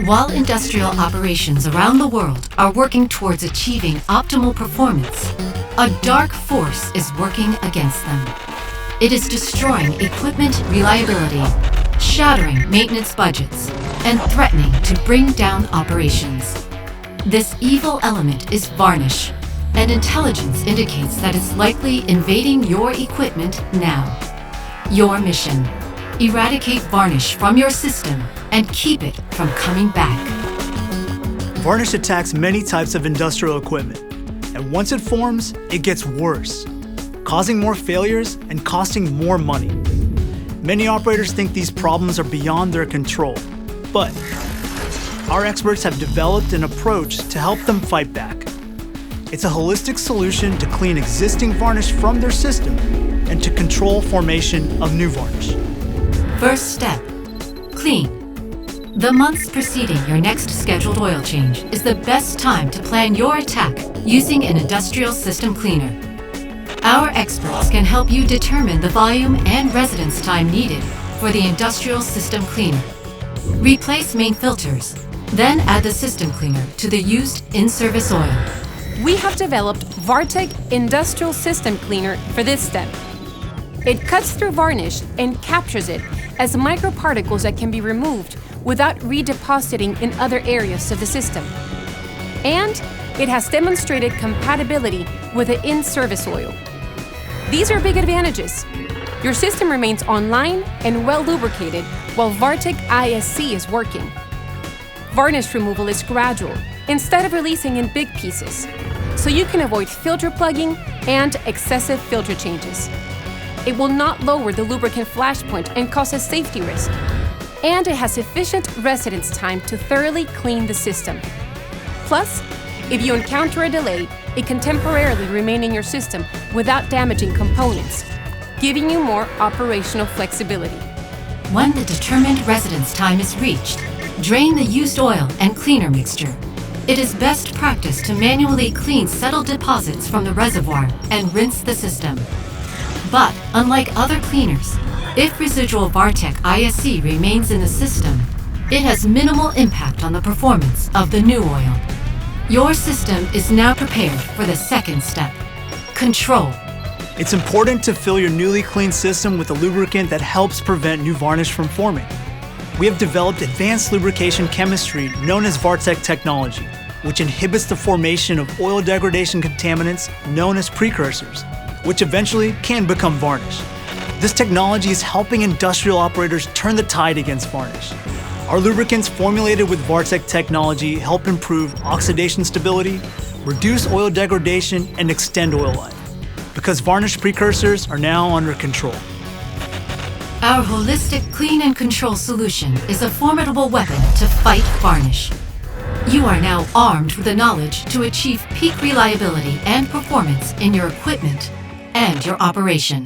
While industrial operations around the world are working towards achieving optimal performance, a dark force is working against them. It is destroying equipment reliability, shattering maintenance budgets, and threatening to bring down operations. This evil element is Varnish, and intelligence indicates that it's likely invading your equipment now. Your mission: eradicate Varnish from your system and keep it from coming back. Varnish attacks many types of industrial equipment, and once it forms, it gets worse, causing more failures and costing more money. Many operators think these problems are beyond their control, but our experts have developed an approach to help them fight back. It's a holistic solution to clean existing varnish from their system and to control formation of new varnish. First step: clean. The months preceding your next scheduled oil change is the best time to plan your attack using an industrial system cleaner. Our experts can help you determine the volume and residence time needed for the industrial system cleaner. Replace main filters, then add the system cleaner to the used in-service oil. We have developed VARTECH Industrial System Cleaner for this step. It cuts through varnish and captures it as microparticles that can be removed without redepositing in other areas of the system. And it has demonstrated compatibility with the in-service oil. These are big advantages. Your system remains online and well lubricated while VARTECH ISC is working. Varnish removal is gradual instead of releasing in big pieces, so you can avoid filter plugging and excessive filter changes. It will not lower the lubricant flash point and cause a safety risk. And it has sufficient residence time to thoroughly clean the system. Plus, if you encounter a delay, it can temporarily remain in your system without damaging components, giving you more operational flexibility. When the determined residence time is reached, drain the used oil and cleaner mixture. It is best practice to manually clean settled deposits from the reservoir and rinse the system. But unlike other cleaners, if residual VARTECH ISC remains in the system, it has minimal impact on the performance of the new oil. Your system is now prepared for the second step: control. It's important to fill your newly cleaned system with a lubricant that helps prevent new varnish from forming. We have developed advanced lubrication chemistry known as VARTECH technology, which inhibits the formation of oil degradation contaminants known as precursors, which eventually can become varnish. This technology is helping industrial operators turn the tide against varnish. Our lubricants formulated with VARTECH technology help improve oxidation stability, reduce oil degradation, and extend oil life, because varnish precursors are now under control. Our holistic clean and control solution is a formidable weapon to fight varnish. You are now armed with the knowledge to achieve peak reliability and performance in your equipment and your operation.